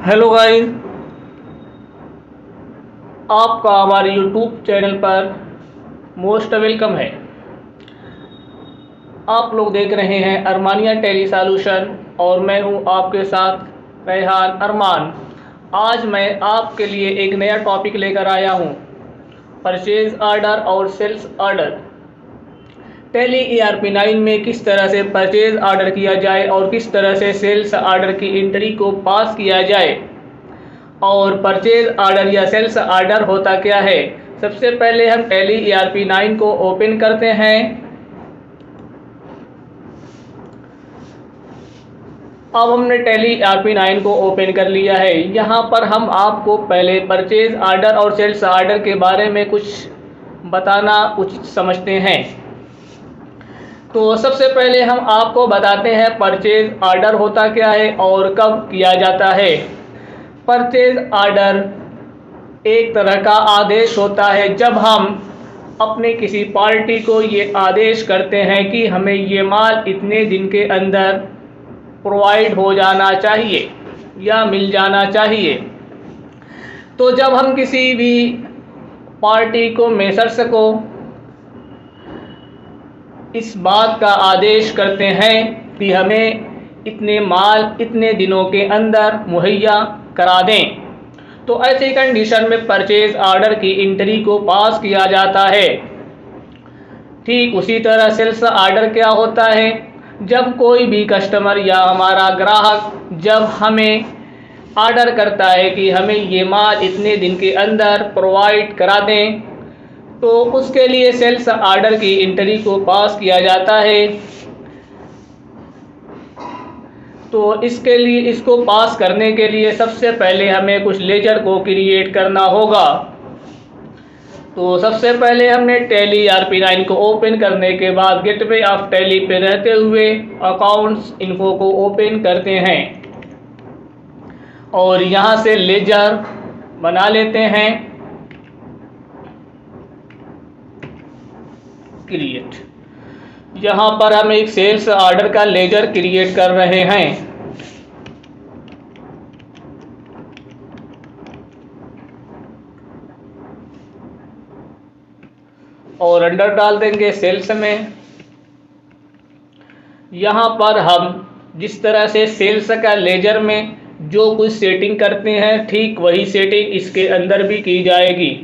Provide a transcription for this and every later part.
Hello guys, आपका हमारे YouTube channel पर मोस्ट वेलकम है। आप लोग देख रहे हैं अरमानिया टेली सॉल्यूशन और मैं हूं आपके साथ रेहान अरमान। आज मैं आपके लिए एक नया टॉपिक लेकर आया हूं, परचेज ऑर्डर और सेल्स ऑर्डर। टेली ERP9 में किस तरह से परचेज ऑर्डर किया जाए और किस तरह से सेल्स ऑर्डर की एंट्री को पास किया जाए, और परचेज ऑर्डर या सेल्स ऑर्डर होता क्या है। सबसे पहले हम टेली ERP9 को ओपन करते हैं। अब हमने टेली ERP9 को ओपन कर लिया है। यहाँ पर हम आपको पहले परचेज ऑर्डर और सेल्स ऑर्डर के बारे में कुछ बताना उचित समझते हैं। तो सबसे पहले हम आपको बताते हैं परचेज ऑर्डर होता क्या है और कब किया जाता है। परचेज ऑर्डर एक तरह का आदेश होता है जब हम अपने किसी पार्टी को ये आदेश करते हैं कि हमें ये माल इतने दिन के अंदर प्रोवाइड हो जाना चाहिए या मिल जाना चाहिए। तो जब हम किसी भी पार्टी को, मेसर्स को इस बात का आदेश करते हैं कि हमें इतने माल इतने दिनों के अंदर मुहैया करा दें, तो ऐसी कंडीशन में परचेज ऑर्डर की एंट्री को पास किया जाता है। ठीक उसी तरह सेल्स ऑर्डर क्या होता है, जब कोई भी कस्टमर या हमारा ग्राहक जब हमें ऑर्डर करता है कि हमें ये माल इतने दिन के अंदर प्रोवाइड करा दें, तो उसके लिए सेल्स ऑर्डर की एंट्री को पास किया जाता है। तो इसके लिए, इसको पास करने के लिए सबसे पहले हमें कुछ लेजर को क्रिएट करना होगा। तो सबसे पहले हमने टेली ERP9 को ओपन करने के बाद गेटवे ऑफ टेली पे रहते हुए अकाउंट्स इन्फो को ओपन करते हैं और यहाँ से लेजर बना लेते हैं क्रिएट। यहाँ पर हम एक सेल्स ऑर्डर का लेजर क्रिएट कर रहे हैं और अंडर डाल देंगे सेल्स में। यहाँ पर हम जिस तरह से सेल्स का लेजर में जो कुछ सेटिंग करते हैं, ठीक वही सेटिंग इसके अंदर भी की जाएगी।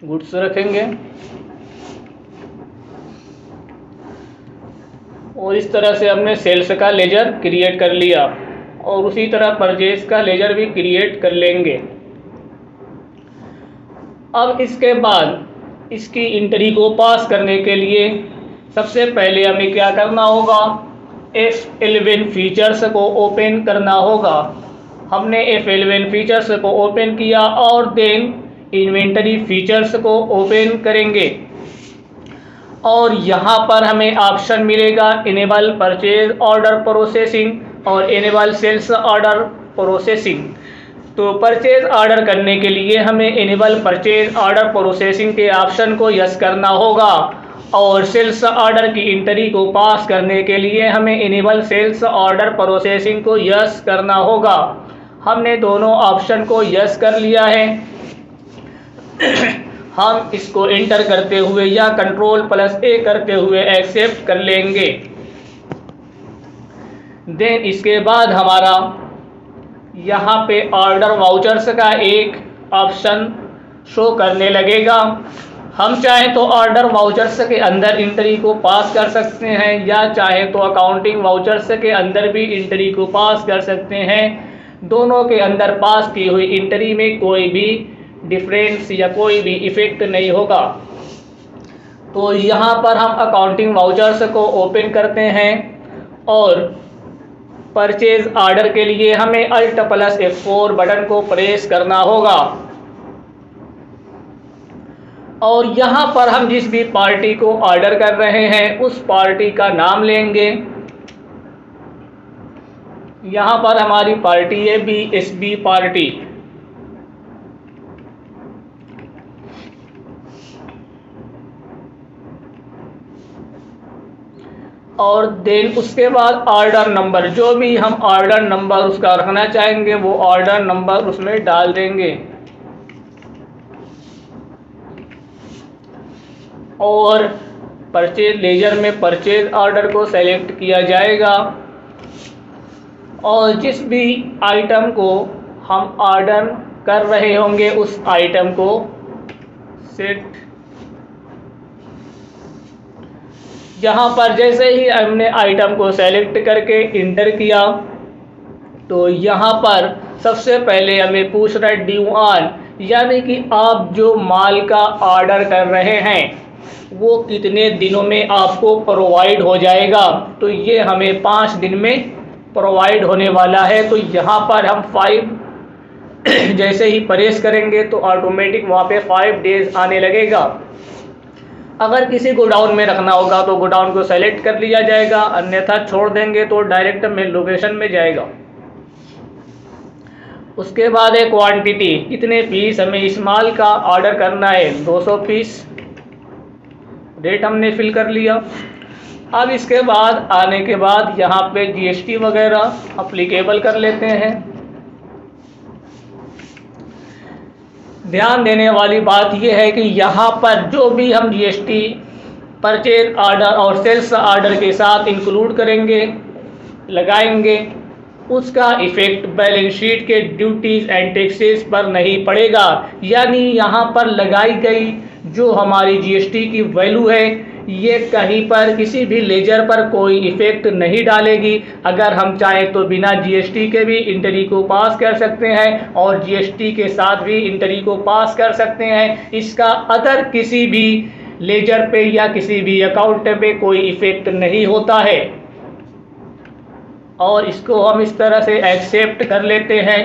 गुड्स रखेंगे और इस तरह से हमने सेल्स का लेजर क्रिएट कर लिया और उसी तरह परचेज का लेजर भी क्रिएट कर लेंगे। अब इसके बाद इसकी एंट्री को पास करने के लिए सबसे पहले हमें क्या करना होगा, F11 फीचर्स को ओपन करना होगा। हमने F11 फीचर्स को ओपन किया और देन इन्वेंटरी फीचर्स को ओपन करेंगे और यहाँ पर हमें ऑप्शन मिलेगा इनेबल परचेज ऑर्डर प्रोसेसिंग और इनेबल सेल्स ऑर्डर प्रोसेसिंग। तो परचेज ऑर्डर करने के लिए हमें इनेबल परचेज ऑर्डर प्रोसेसिंग के ऑप्शन को यस करना होगा और सेल्स ऑर्डर की एंट्री को पास करने के लिए हमें इनेबल सेल्स ऑर्डर प्रोसेसिंग को यस करना होगा। हमने दोनों ऑप्शन को यस कर लिया है। हम इसको एंटर करते हुए या Ctrl+A करते हुए एक्सेप्ट कर लेंगे। देन इसके बाद हमारा यहाँ पे ऑर्डर वाउचर्स का एक ऑप्शन शो करने लगेगा। हम चाहें तो ऑर्डर वाउचर्स के अंदर एंट्री को पास कर सकते हैं या चाहे तो अकाउंटिंग वाउचर्स के अंदर भी एंट्री को पास कर सकते हैं। दोनों के अंदर पास की हुई एंट्री में कोई भी डिफरेंस या कोई भी इफेक्ट नहीं होगा। तो यहाँ पर हम अकाउंटिंग वाउचर्स को ओपन करते हैं और परचेज ऑर्डर के लिए हमें Alt+F4 बटन को प्रेस करना होगा और यहाँ पर हम जिस भी पार्टी को ऑर्डर कर रहे हैं उस पार्टी का नाम लेंगे। यहाँ पर हमारी पार्टी है BSB पार्टी। और देन उसके बाद ऑर्डर नंबर, जो भी हम ऑर्डर नंबर उसका रखना चाहेंगे वो ऑर्डर नंबर उसमें डाल देंगे। और परचेज लेजर में परचेज ऑर्डर को सेलेक्ट किया जाएगा और जिस भी आइटम को हम ऑर्डर कर रहे होंगे उस आइटम को सेट, यहाँ पर जैसे ही हमने आइटम को सेलेक्ट करके इंटर किया तो यहाँ पर सबसे पहले हमें पूछ रहा है ड्यू ऑन, यानी कि आप जो माल का ऑर्डर कर रहे हैं वो कितने दिनों में आपको प्रोवाइड हो जाएगा। तो ये हमें 5 दिन में प्रोवाइड होने वाला है। तो यहाँ पर हम 5 जैसे ही प्रेस करेंगे तो ऑटोमेटिक वहाँ पे 5 डेज आने लगेगा। अगर किसी गोडाउन में रखना होगा तो गोडाउन को सेलेक्ट कर लिया जाएगा, अन्यथा छोड़ देंगे तो डायरेक्ट मेन लोकेशन में जाएगा। उसके बाद है क्वांटिटी, कितने पीस हमें इस माल का ऑर्डर करना है, 200 पीस। रेट हमने फिल कर लिया। अब इसके बाद आने के बाद यहाँ पे जीएसटी वगैरह अप्लीकेबल कर लेते हैं। ध्यान देने वाली बात यह है कि यहाँ पर जो भी हम जीएसटी परचेज ऑर्डर और सेल्स ऑर्डर के साथ इंक्लूड करेंगे, लगाएंगे, उसका इफेक्ट बैलेंस शीट के ड्यूटीज एंड टैक्सेस पर नहीं पड़ेगा। यानी यहाँ पर लगाई गई जो हमारी जीएसटी की वैल्यू है ये कहीं पर किसी भी लेजर पर कोई इफेक्ट नहीं डालेगी। अगर हम चाहें तो बिना जीएसटी के भी इंटरी को पास कर सकते हैं और जीएसटी के साथ भी इंटरी को पास कर सकते हैं। इसका अदर किसी भी लेजर पे या किसी भी अकाउंट पे कोई इफेक्ट नहीं होता है। और इसको हम इस तरह से एक्सेप्ट कर लेते हैं।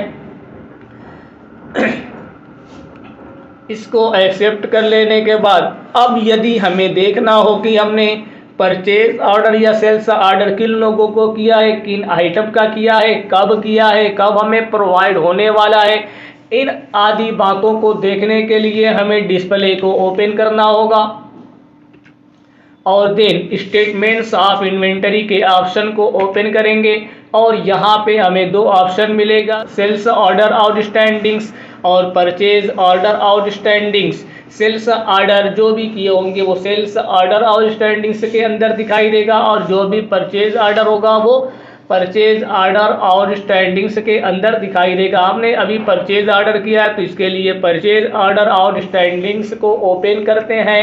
इसको एक्सेप्ट कर लेने के बाद अब यदि हमें देखना हो कि हमने परचेज ऑर्डर या सेल्स ऑर्डर किन लोगों को किया है, किन आइटम का किया है, कब किया है, कब हमें प्रोवाइड होने वाला है, इन आदि बातों को देखने के लिए हमें डिस्प्ले को ओपन करना होगा और देन स्टेटमेंट्स ऑफ इन्वेंटरी के ऑप्शन को ओपन करेंगे और यहाँ पे हमें 2 ऑप्शन मिलेगा, सेल्स ऑर्डर आउटस्टैंडिंग्स और purchase order outstandings. Sales order जो भी किए होंगे वो सेल्स ऑर्डर आउटस्टैंडिंग्स के अंदर दिखाई देगा और जो भी परचेज ऑर्डर होगा वो परचेज ऑर्डर आउटस्टैंडिंग्स के अंदर दिखाई देगा। हमने अभी परचेज ऑर्डर किया है तो इसके लिए परचेज ऑर्डर आउटस्टैंडिंग्स को ओपन करते हैं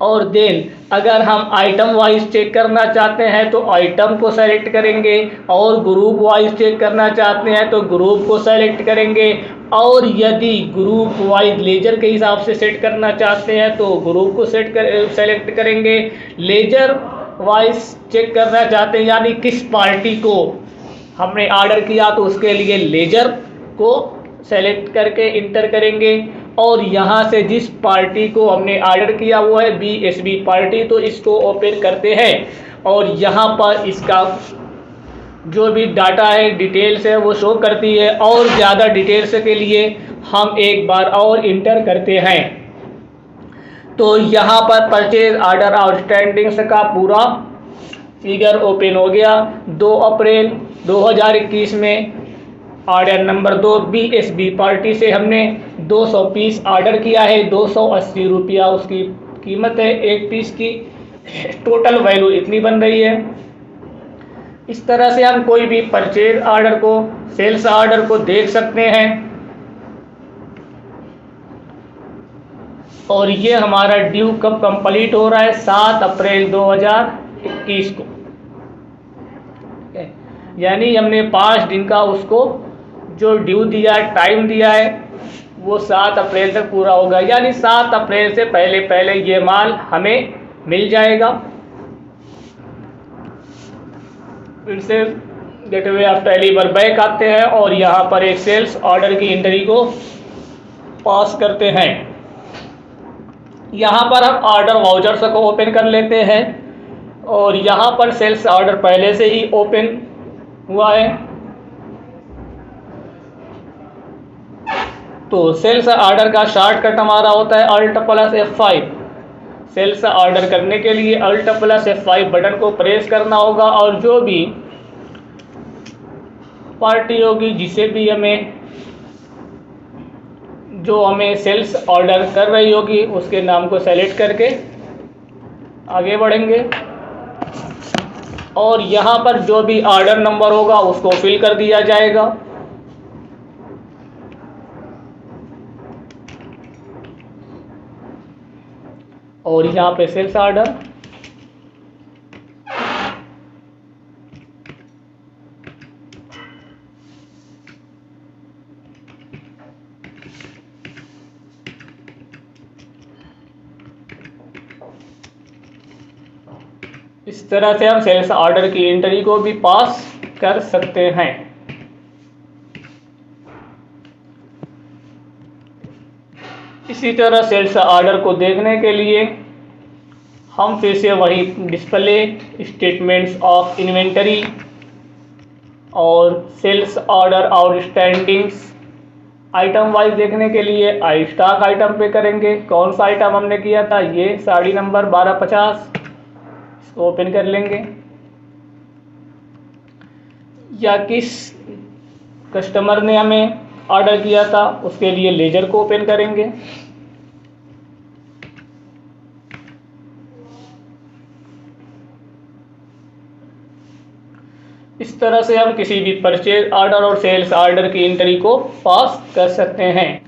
और देन अगर हम आइटम वाइज चेक करना चाहते हैं तो आइटम को सेलेक्ट करेंगे और ग्रुप वाइज चेक करना चाहते हैं तो ग्रुप को सेलेक्ट करेंगे और यदि ग्रुप वाइज लेजर के हिसाब से सेट करना चाहते हैं तो ग्रुप को सेलेक्ट करेंगे। लेजर वाइज चेक करना चाहते हैं यानी किस पार्टी को हमने ऑर्डर किया तो उसके लिए लेजर को सेलेक्ट करके इंटर करेंगे और यहाँ से जिस पार्टी को हमने ऑर्डर किया वो है बीएसबी पार्टी, तो इसको ओपन करते हैं और यहाँ पर इसका जो भी डाटा है, डिटेल्स है वो शो करती है और ज़्यादा डिटेल्स के लिए हम एक बार और इंटर करते हैं। तो यहाँ पर परचेज ऑर्डर आउटस्टैंडिंग्स का पूरा फिगर ओपन हो गया। 2 अप्रैल 2021 में ऑर्डर नंबर 2 बीएसबी पार्टी से हमने 200 पीस ऑर्डर किया है। 280 रुपया उसकी कीमत है एक पीस की, टोटल वैल्यू इतनी बन रही है। इस तरह से हम कोई भी परचेज ऑर्डर को, सेल्स ऑर्डर को देख सकते हैं। और ये हमारा ड्यू कब कंप्लीट हो रहा है, 7 अप्रैल 2021 को, यानी हमने 5 दिन का उसको जो ड्यू दिया है, टाइम दिया है, वो 7 अप्रैल तक पूरा होगा। यानी 7 अप्रैल से पहले ये माल हमें मिल जाएगा। फिर से गेटवे ऑफ टैली पर बैक आते हैं और यहाँ पर एक सेल्स ऑर्डर की एंट्री को पास करते हैं। यहाँ पर हम ऑर्डर वाउचर्स को ओपन कर लेते हैं और यहाँ पर सेल्स ऑर्डर पहले से ही ओपन हुआ है। तो सेल्स ऑर्डर का शॉर्टकट हमारा होता है Alt+F5। सेल्स ऑर्डर करने के लिए Alt + F5 बटन को प्रेस करना होगा और जो भी पार्टी होगी जिसे भी हमें सेल्स ऑर्डर कर रही होगी उसके नाम को सेलेक्ट करके आगे बढ़ेंगे और यहाँ पर जो भी ऑर्डर नंबर होगा उसको फिल कर दिया जाएगा। और यहाँ पे सेल्स ऑर्डर इस तरह से हम सेल्स ऑर्डर की एंट्री को भी पास कर सकते हैं। इसी तरह सेल्स ऑर्डर को देखने के लिए हम फिर से वही डिस्प्ले स्टेटमेंट्स ऑफ इन्वेंटरी और sales order outstandings item wise देखने के लिए आई स्टॉक आइटम पे करेंगे। कौन सा आइटम हमने किया था, ये साड़ी नंबर 1250, इसको ओपन कर लेंगे। या किस कस्टमर ने हमें ऑर्डर किया था उसके लिए लेजर को ओपन करेंगे। इस तरह से हम किसी भी परचेज ऑर्डर और सेल्स ऑर्डर की एंट्री को पास कर सकते हैं।